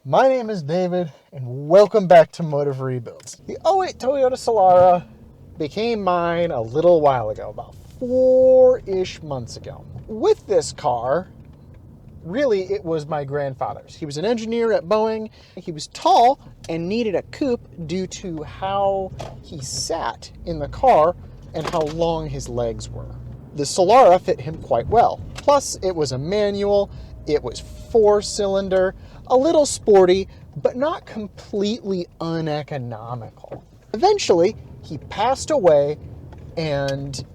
My name is David, and welcome back to Motive Rebuilds. The '08 Toyota Solara became mine a little while ago, about 4-ish months ago. With this car, really it was my grandfather's. He was an engineer at Boeing. He was tall and needed a coupe due to how he sat in the car and how long his legs were. The Solara fit him quite well. Plus, it was a manual, it was 4-cylinder, a little sporty, but not completely uneconomical. Eventually, he passed away, and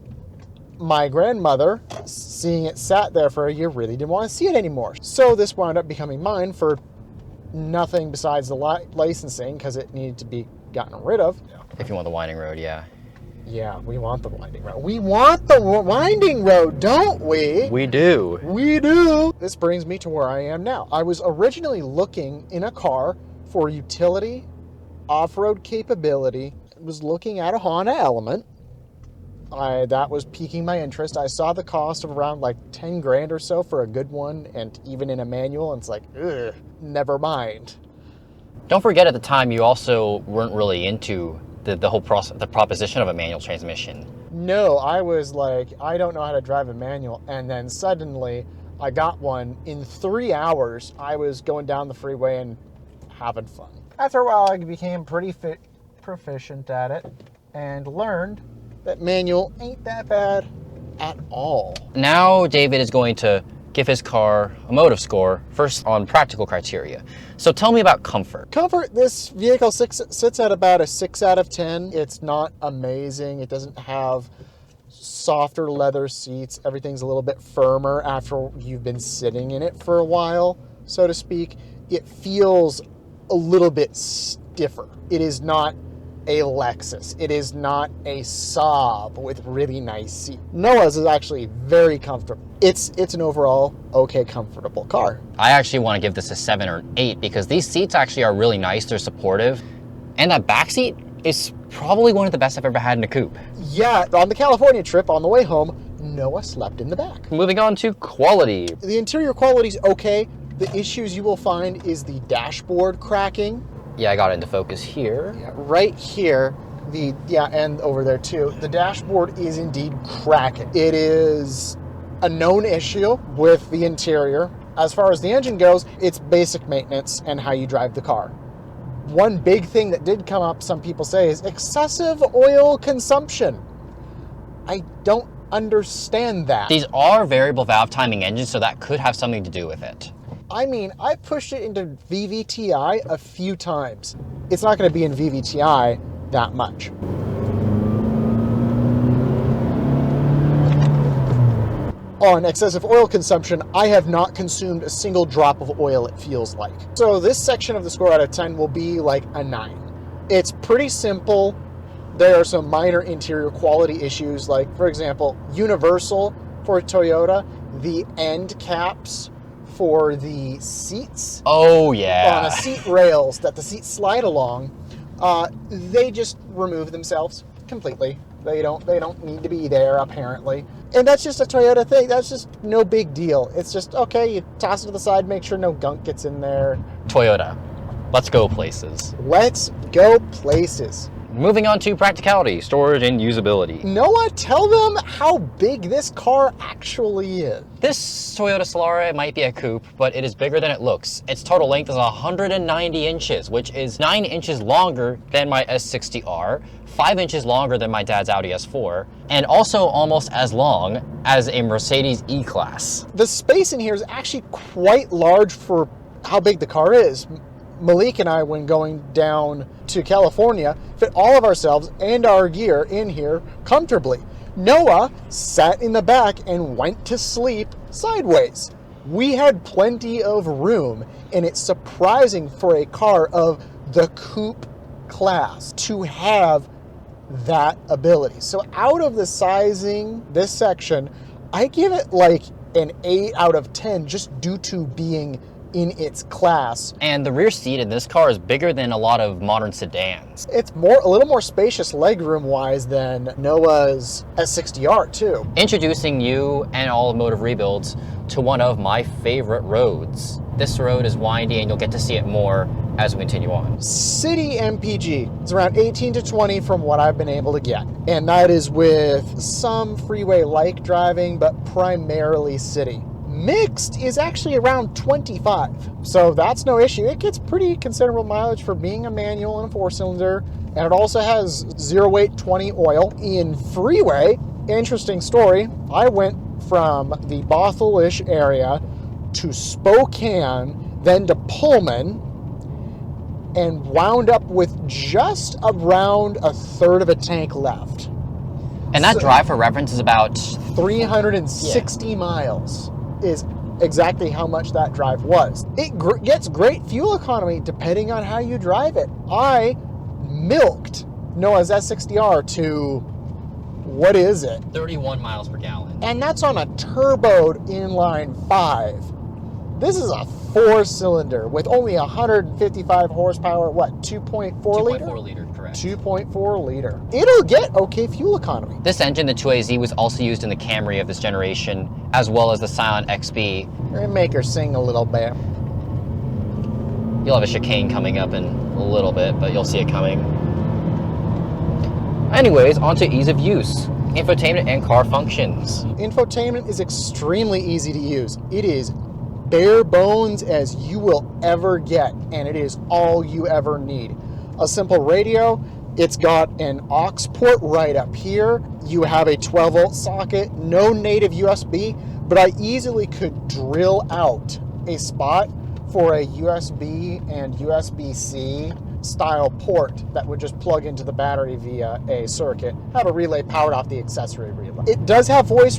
my grandmother, seeing it sat there for a year, really didn't want to see it anymore. So this wound up becoming mine for nothing besides the licensing, because it needed to be gotten rid of. If you want the winding road, yeah. Yeah, we want the winding road. We want the winding road, don't we? We do. We do. This brings me to where I am now. I was originally looking in a car for utility, off-road capability. I was looking at a Honda Element. That was piquing my interest. I saw the cost of around like 10 grand or so for a good one, and even in a manual, and it's like, ugh, never mind. Don't forget, at the time, you also weren't really into the whole process, the proposition of a manual transmission. No, I was like, I don't know how to drive a manual, and then suddenly I got one. In 3 hours, I was going down the freeway and having fun. After a while, I became pretty proficient at it and learned that manual ain't that bad at all. Now David is going to give his car a motive score, first on practical criteria. So tell me about comfort. Comfort, this vehicle sits at about a 6 out of 10. It's not amazing. It doesn't have softer leather seats. Everything's a little bit firmer after you've been sitting in it for a while, so to speak. It feels a little bit stiffer. It is not a Lexus. It is not a Saab with really nice seats. Noah's is actually very comfortable. It's an overall okay, comfortable car. I actually want to give this a 7 or an 8 because these seats actually are really nice. They're supportive. And that back seat is probably one of the best I've ever had in a coupe. Yeah, on the California trip on the way home, Noah slept in the back. Moving on to quality. The interior quality is okay. The issues you will find is the dashboard cracking. Yeah, I got it into focus here. Yeah, right here, and over there too. The dashboard is indeed cracking. It is a known issue with the interior. As far as the engine goes, it's basic maintenance and how you drive the car. One big thing that did come up, some people say, is excessive oil consumption. I don't understand that. These are variable valve timing engines, so that could have something to do with it. I mean, I pushed it into VVTi a few times. It's not going to be in VVTi that much. On excessive oil consumption, I have not consumed a single drop of oil, it feels like. So this section of the score out of 10 will be like a 9. It's pretty simple. There are some minor interior quality issues, like, for example, universal for Toyota, the end caps for the seats. Oh, yeah. On the seat rails that the seats slide along, they just remove themselves completely. They don't need to be there, apparently. And that's just a Toyota thing. That's just no big deal. It's just, okay, you toss it to the side, make sure no gunk gets in there. Toyota, let's go places. Let's go places. Moving on to practicality, storage, and usability. Noah, tell them how big this car actually is. This Toyota Solara might be a coupe, but it is bigger than it looks. Its total length is 190 inches, which is 9 inches longer than my S60R, 5 inches longer than my dad's Audi S4, and also almost as long as a Mercedes E-Class. The space in here is actually quite large for how big the car is. Malik and I, when going down to California, fit all of ourselves and our gear in here comfortably. Noah sat in the back and went to sleep sideways. We had plenty of room, and it's surprising for a car of the coupe class to have that ability. So out of the sizing, this section, I give it like an 8 out of 10 just due to being in its class. And the rear seat in this car is bigger than a lot of modern sedans. It's a little more spacious legroom wise than Noah's S60R too. Introducing you and all of Motive Rebuilds to one of my favorite roads. This road is windy and you'll get to see it more as we continue on. City MPG is around 18 to 20 from what I've been able to get. And that is with some freeway-like driving, but primarily city. Mixed is actually around 25. So that's no issue. It gets pretty considerable mileage for being a manual and a 4-cylinder. And it also has 0 weight 20 oil. In freeway, interesting story, I went from the Bothell-ish area to Spokane, then to Pullman, and wound up with just around a third of a tank left. And that drive, for reference, is about 360 miles is exactly how much that drive was. It gets great fuel economy depending on how you drive it. I milked Noah's S60R to, what is it? 31 miles per gallon. And that's on a turboed inline 5. This is a 4-cylinder with only 155 horsepower, what, 2.4 liter? 2.4 liter, correct. 2.4 liter. It'll get okay fuel economy. This engine, the 2AZ, was also used in the Camry of this generation, as well as the Scion XB. We're gonna make her sing a little bit. You'll have a chicane coming up in a little bit, but you'll see it coming. Anyways, on to ease of use. Infotainment and car functions. Infotainment is extremely easy to use. It is bare bones as you will ever get, and it is all you ever need. A simple radio, it's got an aux port right up here. You have a 12-volt socket, no native USB, but I easily could drill out a spot for a USB and USB-C style port that would just plug into the battery via a circuit, have a relay powered off the accessory relay. It does have voice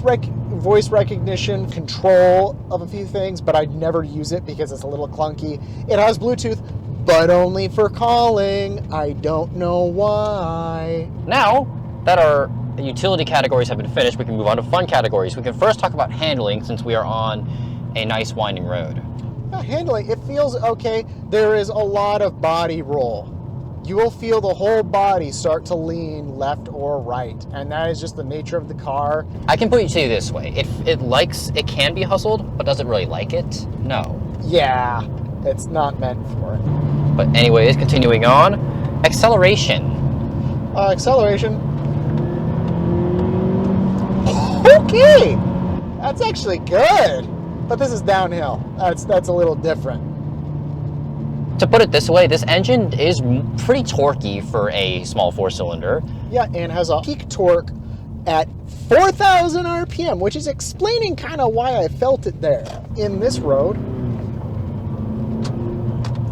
recognition, control of a few things, but I'd never use it because it's a little clunky. It has Bluetooth, but only for calling. I don't know why. Now that our utility categories have been finished, we can move on to fun categories. We can first talk about handling, since we are on a nice winding road. Handling, it feels okay. There is a lot of body roll. You will feel the whole body start to lean left or right, and that is just the nature of the car. I can put it to you this way. It can be hustled, but does it really like it? No. Yeah, it's not meant for it. But anyways, continuing on. Acceleration. Acceleration. Okay, that's actually good. But this is downhill. That's a little different. To put it this way, this engine is pretty torquey for a small 4-cylinder. Yeah, and has a peak torque at 4,000 RPM, which is explaining kind of why I felt it there. In this road,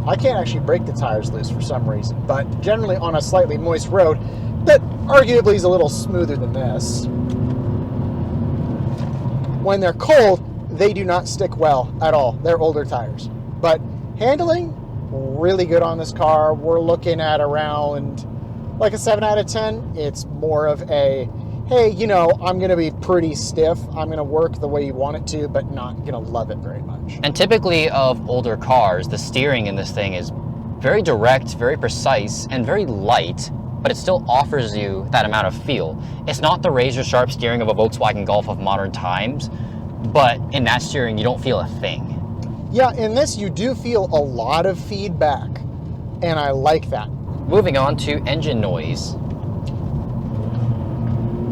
I can't actually break the tires loose for some reason, but generally on a slightly moist road that arguably is a little smoother than this, when they're cold, they do not stick well at all. They're older tires. But handling, really good on this car. We're looking at around like a 7 out of 10. It's more of a, hey, you know, I'm going to be pretty stiff. I'm going to work the way you want it to, but not going to love it very much. And typically of older cars, the steering in this thing is very direct, very precise, and very light, but it still offers you that amount of feel. It's not the razor-sharp steering of a Volkswagen Golf of modern times, but in that steering, you don't feel a thing. Yeah, in this, you do feel a lot of feedback, and I like that. Moving on to engine noise.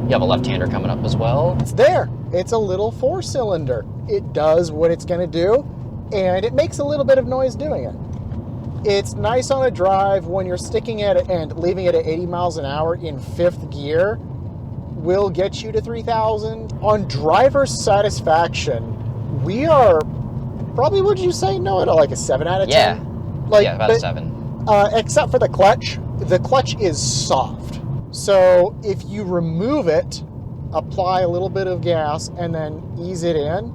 You have a left-hander coming up as well. It's there. It's a little 4-cylinder. It does what it's going to do, and it makes a little bit of noise doing it. It's nice on a drive when you're sticking at it and leaving it at 80 miles an hour in 5th gear. Will get you to 3,000. On driver satisfaction, we are probably, would you say, no, at like a 7 out of 10? Yeah, about a 7. Except for the clutch. The clutch is soft. So if you remove it, apply a little bit of gas, and then ease it in,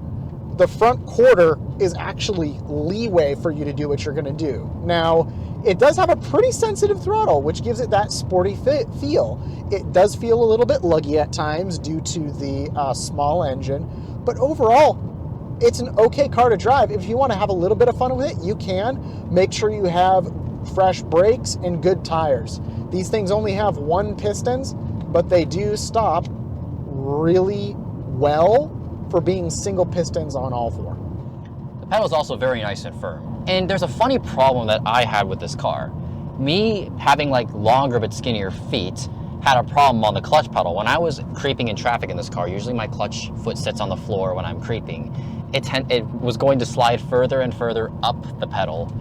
the front quarter is actually leeway for you to do what you're going to do. Now, it does have a pretty sensitive throttle, which gives it that sporty feel. It does feel a little bit luggy at times due to the small engine, but overall, it's an okay car to drive. If you want to have a little bit of fun with it, you can. Make sure you have fresh brakes and good tires. These things only have 1 pistons, but they do stop really well for being single pistons on all 4. Pedal's also very nice and firm. And there's a funny problem that I had with this car. Me having like longer but skinnier feet had a problem on the clutch pedal. When I was creeping in traffic in this car, usually my clutch foot sits on the floor when I'm creeping. It was going to slide further and further up the pedal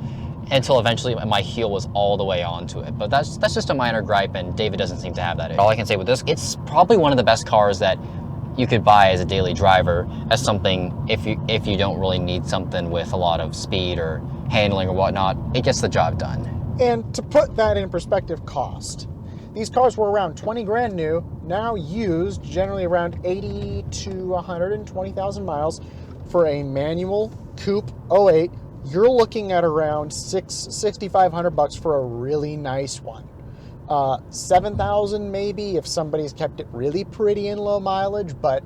until eventually my heel was all the way onto it. But that's just a minor gripe, and David doesn't seem to have that. All I can say with this, it's probably one of the best cars that you could buy as a daily driver, as something if you don't really need something with a lot of speed or handling or whatnot. It gets the job done. And to put that in perspective, cost. These cars were around 20 grand new, now used, generally around 80 to 120,000 miles for a manual Coupe 08. You're looking at around $6,500 for a really nice one. 7,000 maybe if somebody's kept it really pretty and low mileage, but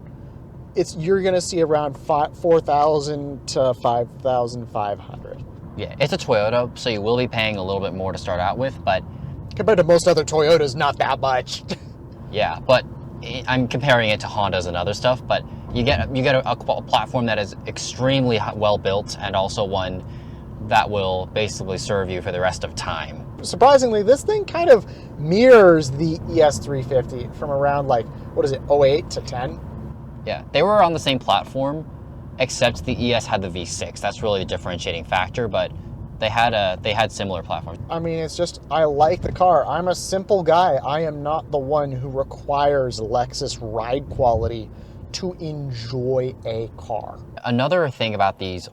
you're gonna see around 4,000 to 5,500. Yeah, it's a Toyota, so you will be paying a little bit more to start out with, but compared to most other Toyotas, not that much. Yeah, but I'm comparing it to Hondas and other stuff, but you get a platform that is extremely well built, and also one that will basically serve you for the rest of time. Surprisingly, this thing kind of mirrors the ES350 from around like, what is it, 08 to 10? Yeah, they were on the same platform, except the ES had the V6. That's really the differentiating factor, but they had similar platforms. I mean, it's just, I like the car. I'm a simple guy. I am not the one who requires Lexus ride quality to enjoy a car. Another thing about these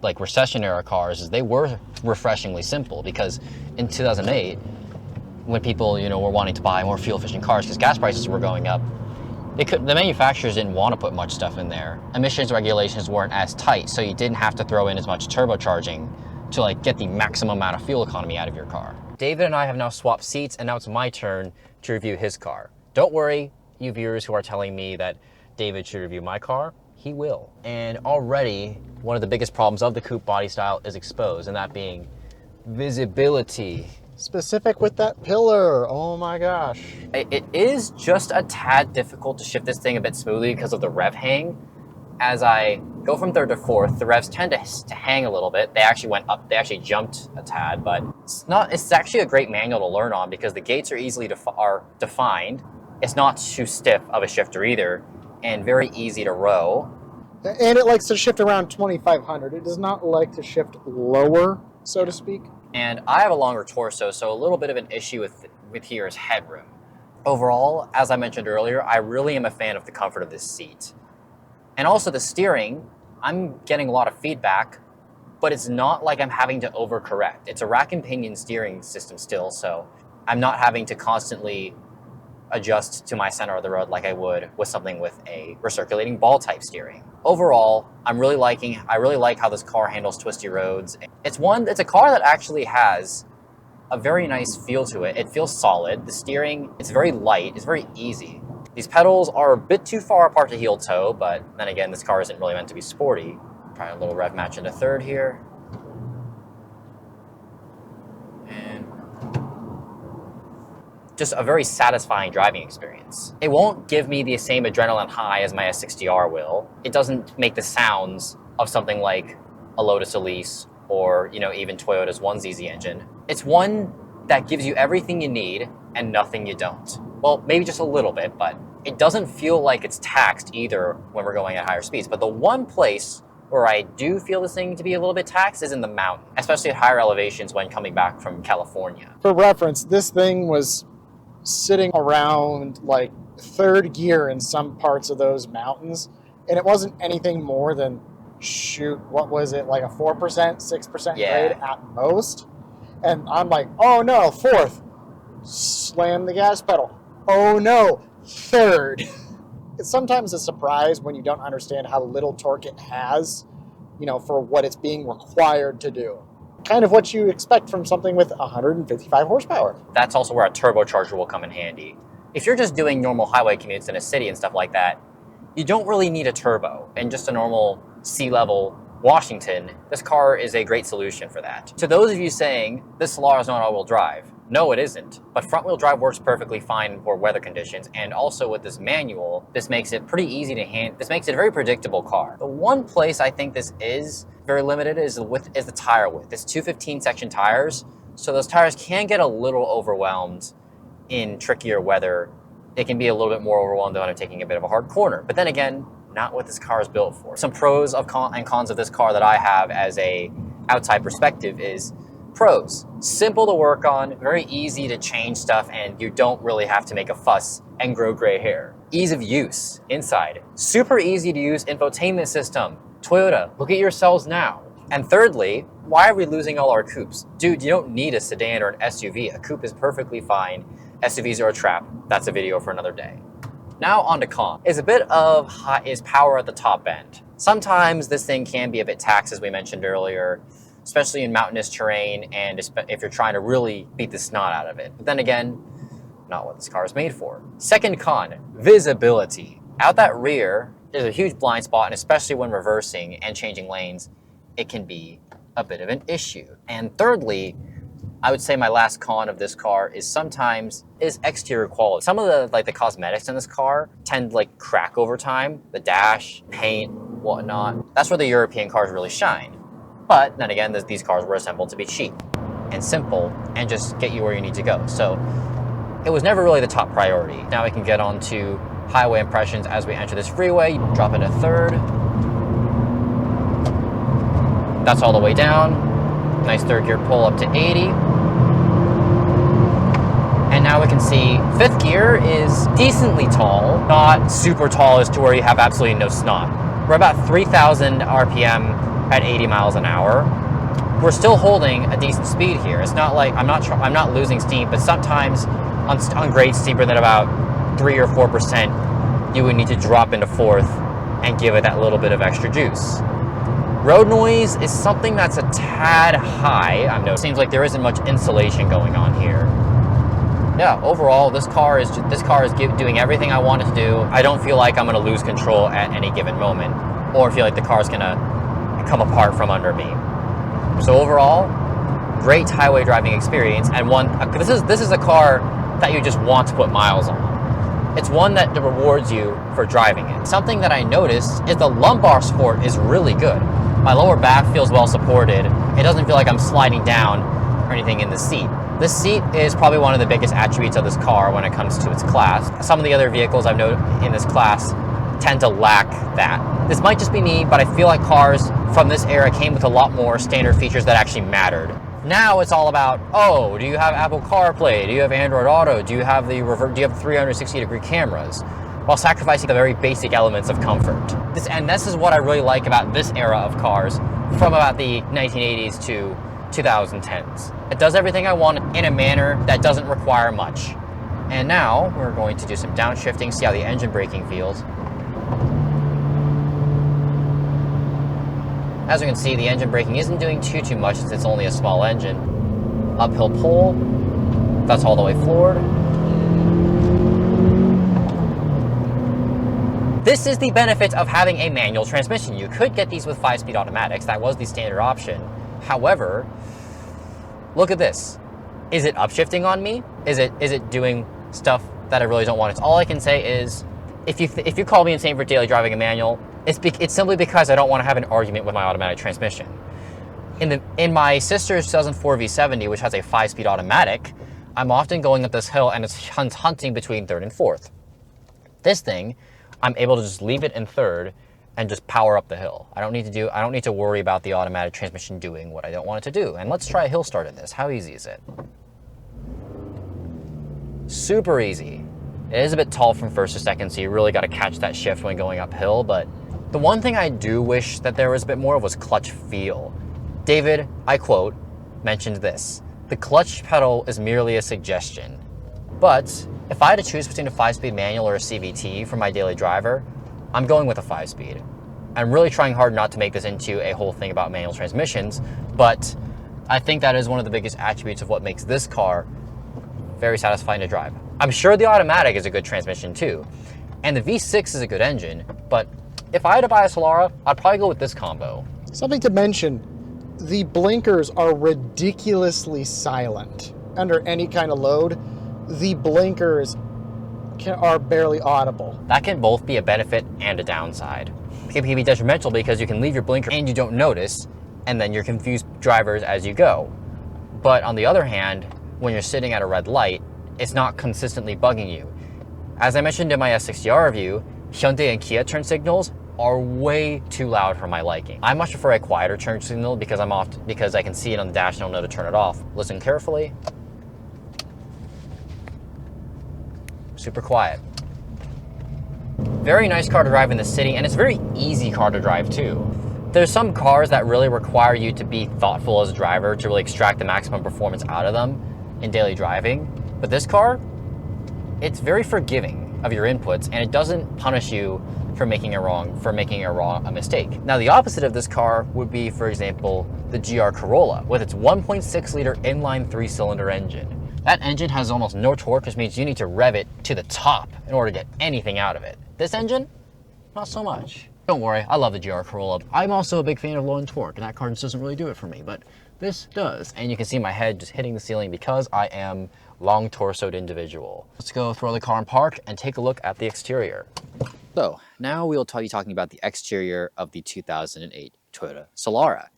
like recession era cars is they were refreshingly simple, because in 2008, when people were wanting to buy more fuel efficient cars because gas prices were going up, the manufacturers didn't want to put much stuff in there. Emissions regulations weren't as tight, so you didn't have to throw in as much turbocharging to like get the maximum amount of fuel economy out of your car. David and I have now swapped seats, and now it's my turn to review his car. Don't worry, you viewers who are telling me that David should review my car, he will. And already, one of the biggest problems of the Coupe body style is exposed, and that being visibility. Specific with that pillar, oh my gosh. It is just a tad difficult to shift this thing a bit smoothly because of the rev hang. As I go from third to fourth, the revs tend to hang a little bit. They actually went up, they actually jumped a tad, but it's actually a great manual to learn on because the gates are easily defined. It's not too stiff of a shifter either, and very easy to row. And it likes to shift around 2,500. It does not like to shift lower, so to speak. And I have a longer torso, so a little bit of an issue with here is headroom. Overall, as I mentioned earlier, I really am a fan of the comfort of this seat. And also the steering, I'm getting a lot of feedback, but it's not like I'm having to overcorrect. It's a rack and pinion steering system still, so I'm not having to constantly adjust to my center of the road like I would with something with a recirculating ball type steering. Overall, I really like how this car handles twisty roads. It's a car that actually has a very nice feel to it. It feels solid. The steering, it's very light, it's very easy. These pedals are a bit too far apart to heel toe, but then again, this car isn't really meant to be sporty. Try a little rev match into third here. And just a very satisfying driving experience. It won't give me the same adrenaline high as my S60R will. It doesn't make the sounds of something like a Lotus Elise or even Toyota's 1ZZ engine. It's one that gives you everything you need and nothing you don't. Well, maybe just a little bit, but it doesn't feel like it's taxed either when we're going at higher speeds. But the one place where I do feel this thing to be a little bit taxed is in the mountain, especially at higher elevations when coming back from California. For reference, this thing was sitting around like third gear in some parts of those mountains, and it wasn't anything more than, shoot, what was it, like a 4%, 6% grade at most? And I'm like, oh no, fourth, slam the gas pedal. Oh no, third. It's sometimes a surprise when you don't understand how little torque it has, for what it's being required to do. Kind of what you expect from something with 155 horsepower. That's also where a turbocharger will come in handy. If you're just doing normal highway commutes in a city and stuff like that, you don't really need a turbo. In just a normal sea-level Washington, this car is a great solution for that. To those of you saying, this Solara is not all-wheel drive, No, it isn't. But front-wheel drive works perfectly fine for weather conditions, and also with this manual, this makes it pretty easy to handle. This makes it a very predictable car. The one place I think this is very limited is the tire width. It's 215 section tires, so those tires can get a little overwhelmed in trickier weather. It can be a little bit more overwhelmed when I'm taking a bit of a hard corner. But then again, not what this car is built for. Some pros and cons of this car that I have as a outside perspective is pros. Simple to work on, very easy to change stuff, and you don't really have to make a fuss and grow gray hair. Ease of use inside. Super easy to use infotainment system. Toyota, look at yourselves now. And thirdly, why are we losing all our coupes? Dude, you don't need a sedan or an SUV. A coupe is perfectly fine. SUVs are a trap. That's a video for another day. Now on to con. Is a bit of is power at the top end. Sometimes this thing can be a bit taxed, as we mentioned earlier, especially in mountainous terrain and if you're trying to really beat the snot out of it. But then again, not what this car is made for. Second con, visibility. Out that rear, there's a huge blind spot, and especially when reversing and changing lanes, it can be a bit of an issue. And thirdly, I would say my last con of this car is sometimes exterior quality. Some of the cosmetics in this car tend to crack over time. The dash, paint, whatnot. That's where the European cars really shine. But then again, these cars were assembled to be cheap and simple and just get you where you need to go. So it was never really the top priority. Now we can get on to highway impressions as we enter this freeway. Drop into third. That's all the way down. Nice third gear pull up to 80. And now we can see fifth gear is decently tall, not super tall as to where you have absolutely no snot. We're about 3,000 RPM at 80 miles an hour. We're still holding a decent speed here. It's not like I'm not losing steam, but sometimes on grades steeper than about 3 or 4%, you would need to drop into fourth and give it that little bit of extra juice. Road noise is something that's a tad high. I've noticed. Seems like there isn't much insulation going on here. Yeah, overall, this car is doing everything I want it to do. I don't feel like I'm going to lose control at any given moment, or feel like the car's going to come apart from under me. So overall, great highway driving experience, and this is a car that you just want to put miles on. It's one that rewards you for driving it. Something that I noticed is the lumbar support is really good. My lower back feels well supported. It doesn't feel like I'm sliding down or anything in the seat. This seat is probably one of the biggest attributes of this car when it comes to its class. Some of the other vehicles I've noted in this class tend to lack that. This might just be me, but I feel like cars from this era came with a lot more standard features that actually mattered. Now it's all about, oh, do you have Apple CarPlay? Do you have Android Auto? Do you have 360-degree cameras? While sacrificing the very basic elements of comfort. This is what I really like about this era of cars from about the 1980s to 2010s. It does everything I want in a manner that doesn't require much. And now we're going to do some downshifting, see how the engine braking feels. As you can see, the engine braking isn't doing too much since it's only a small engine. Uphill pull, that's all the way floored. This is the benefit of having a manual transmission. You could get these with 5-speed automatics. That was the standard option. However, look at this. Is it upshifting on me? Is it doing stuff that I really don't want? It's all I can say is, if you call me insane for daily driving a manual, it's simply because I don't want to have an argument with my automatic transmission. In my sister's 2004 V70, which has a 5-speed automatic, I'm often going up this hill and it's hunting between third and fourth. This thing, I'm able to just leave it in third and just power up the hill. I don't need to worry about the automatic transmission doing what I don't want it to do. And let's try a hill start in this. How easy is it? Super easy. It is a bit tall from first to second, so you really got to catch that shift when going uphill, but the one thing I do wish that there was a bit more of was clutch feel. David, I quote, mentioned this: "The clutch pedal is merely a suggestion." But if I had to choose between a 5-speed manual or a CVT for my daily driver, I'm going with a 5-speed. I'm really trying hard not to make this into a whole thing about manual transmissions, but I think that is one of the biggest attributes of what makes this car very satisfying to drive. I'm sure the automatic is a good transmission too, and the V6 is a good engine, but if I had to buy a Solara, I'd probably go with this combo. Something to mention, the blinkers are ridiculously silent. under any kind of load, the blinkers are barely audible. That can both be a benefit and a downside. It can be detrimental because you can leave your blinker and you don't notice, and then you're confused drivers as you go. But on the other hand, when you're sitting at a red light, it's not consistently bugging you. As I mentioned in my S60R review, Hyundai and Kia turn signals are way too loud for my liking. I much prefer a quieter turn signal because I can see it on the dash and I'll know to turn it off. Listen carefully. Super quiet. Very nice car to drive in the city, and it's a very easy car to drive too. There's some cars that really require you to be thoughtful as a driver to really extract the maximum performance out of them in daily driving. But this car, it's very forgiving of your inputs, and it doesn't punish you for making a mistake. Now, the opposite of this car would be, for example, the GR Corolla with its 1.6 liter inline 3-cylinder engine. That engine has almost no torque, which means you need to rev it to the top in order to get anything out of it. This engine, not so much. Don't worry, I love the GR Corolla. I'm also a big fan of low end torque, and that car just doesn't really do it for me, but this does. And you can see my head just hitting the ceiling because I am long torsoed individual. Let's go throw the car in park and take a look at the exterior. So now we'll be talking about the exterior of the 2008 Toyota Solara.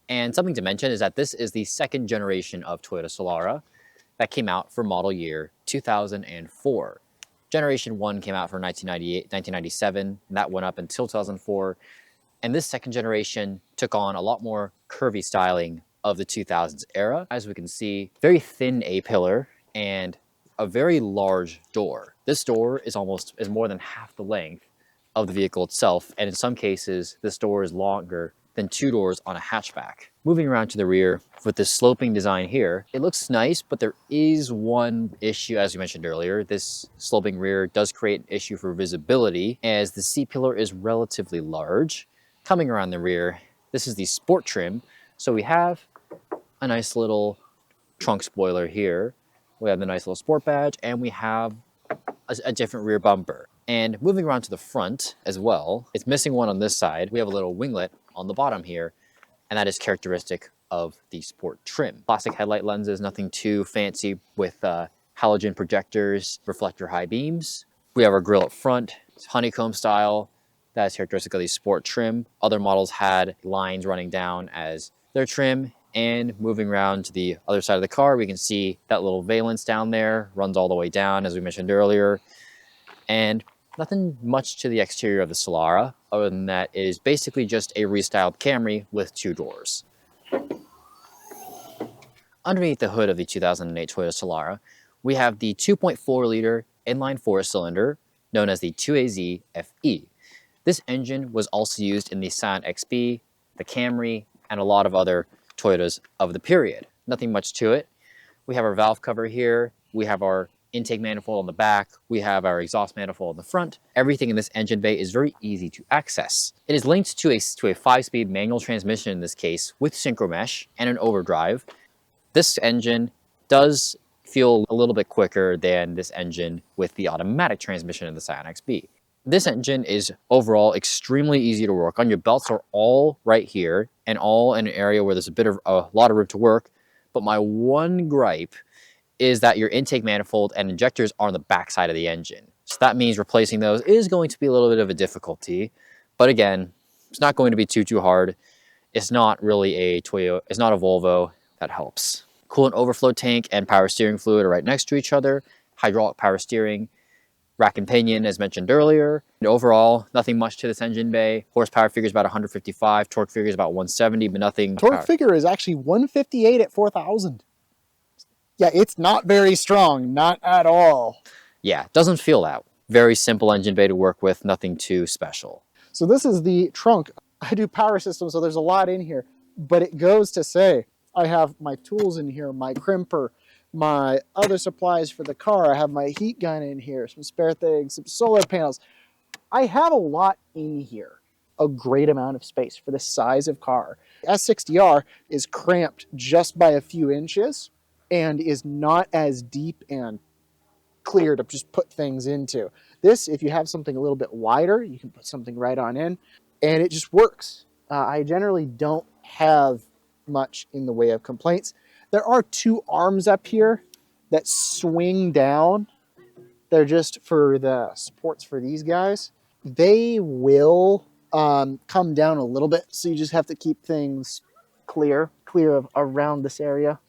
And something to mention is that this is the second generation of Toyota Solara that came out for model year 2004. Generation 1 came out for 1997, and that went up until 2004. And this second generation took on a lot more curvy styling of the 2000s era. As we can see, very thin A-pillar and a very large door. This door is more than half the length of the vehicle itself, and in some cases, this door is longer than 2 doors on a hatchback. Moving around to the rear with this sloping design here, it looks nice, but there is one issue, as we mentioned earlier. This sloping rear does create an issue for visibility as the C-pillar is relatively large. Coming around the rear, this is the sport trim. So we have a nice little trunk spoiler here. We have the nice little sport badge, and we have a different rear bumper. And moving around to the front as well, it's missing one on this side. We have a little winglet on the bottom here, and that is characteristic of the sport trim. Plastic headlight lenses, nothing too fancy, with halogen projectors, reflector high beams. We have our grille up front. It's honeycomb style. That's characteristic of the sport trim. Other models had lines running down as their trim. And moving around to the other side of the car, we can see that little valance down there runs all the way down, as we mentioned earlier. And nothing much to the exterior of the Solara, other than that it is basically just a restyled Camry with 2 doors. Underneath the hood of the 2008 Toyota Solara, we have the 2.4 liter inline 4-cylinder known as the 2AZ FE. This engine was also used in the Scion XB, the Camry, and a lot of other Toyotas of the period. Nothing much to it. We have our valve cover here. We have our intake manifold on the back. We have our exhaust manifold on the front. Everything in this engine bay is very easy to access. It is linked to a 5-speed manual transmission in this case with synchro mesh and an overdrive. This engine does feel a little bit quicker than this engine with the automatic transmission in the Scion XB. This engine is overall extremely easy to work on. Your belts are all right here and all in an area where there's a lot of room to work. But my one gripe is that your intake manifold and injectors are on the back side of the engine. So that means replacing those is going to be a little bit of a difficulty. But again, it's not going to be too hard. It's not really a Toyota, it's not a Volvo. That helps. Coolant overflow tank and power steering fluid are right next to each other. Hydraulic power steering. Rack and pinion, as mentioned earlier. And overall, nothing much to this engine bay. Horsepower figure is about 155. Torque figure is about 170, but nothing. Torque figure is actually 158 at 4,000. Yeah, it's not very strong, not at all. Yeah, doesn't feel that. Very simple engine bay to work with, nothing too special. So this is the trunk. I do power systems, so there's a lot in here. But it goes to say, I have my tools in here, my crimper, my other supplies for the car. I have my heat gun in here, some spare things, some solar panels. I have a lot in here, a great amount of space for the size of car. S60R is cramped just by a few inches and is not as deep and clear to just put things into. This, if you have something a little bit wider, you can put something right on in, and it just works. I generally don't have much in the way of complaints. There are two arms up here that swing down. They're just for the supports for these guys. They will come down a little bit, so you just have to keep things clear of around this area.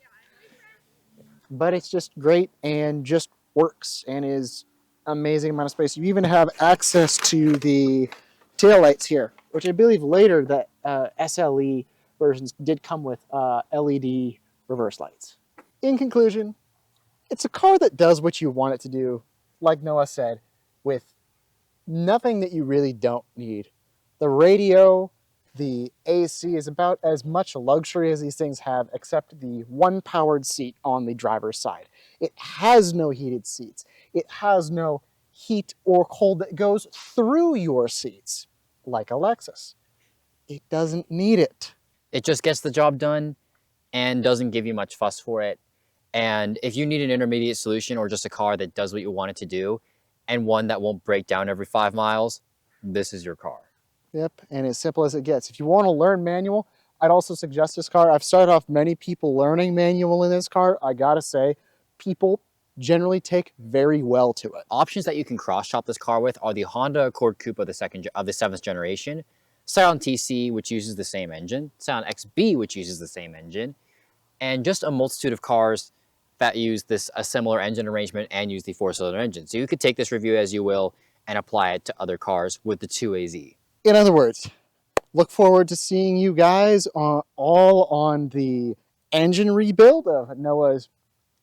But it's just great and just works and is amazing amount of space. You even have access to the taillights here, which I believe later that SLE versions did come with LED reverse lights. In conclusion, it's a car that does what you want it to do, like Noah said, with nothing that you really don't need. The radio, the AC is about as much luxury as these things have, except the one powered seat on the driver's side. It has no heated seats. It has no heat or cold that goes through your seats, like a Lexus. It doesn't need it. It just gets the job done and doesn't give you much fuss for it. And if you need an intermediate solution or just a car that does what you want it to do and one that won't break down every 5 miles, this is your car. Yep, and as simple as it gets. If you want to learn manual, I'd also suggest this car. I've started off many people learning manual in this car. I gotta say, people generally take very well to it. Options that you can cross-shop this car with are the Honda Accord Coupe of the 7th generation, Scion TC, which uses the same engine, Scion XB, which uses the same engine, and just a multitude of cars that use a similar engine arrangement and use the 4-cylinder engine. So you could take this review as you will and apply it to other cars with the 2AZ. In other words, look forward to seeing you guys all on the engine rebuild of Noah's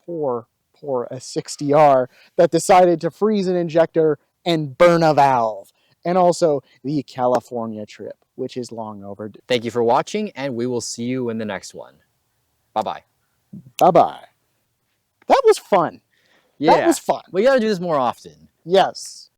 poor S60R that decided to freeze an injector and burn a valve. And also the California trip, which is long overdue. Thank you for watching, and we will see you in the next one. Bye-bye. Bye-bye. That was fun. Yeah. That was fun. We got to do this more often. Yes.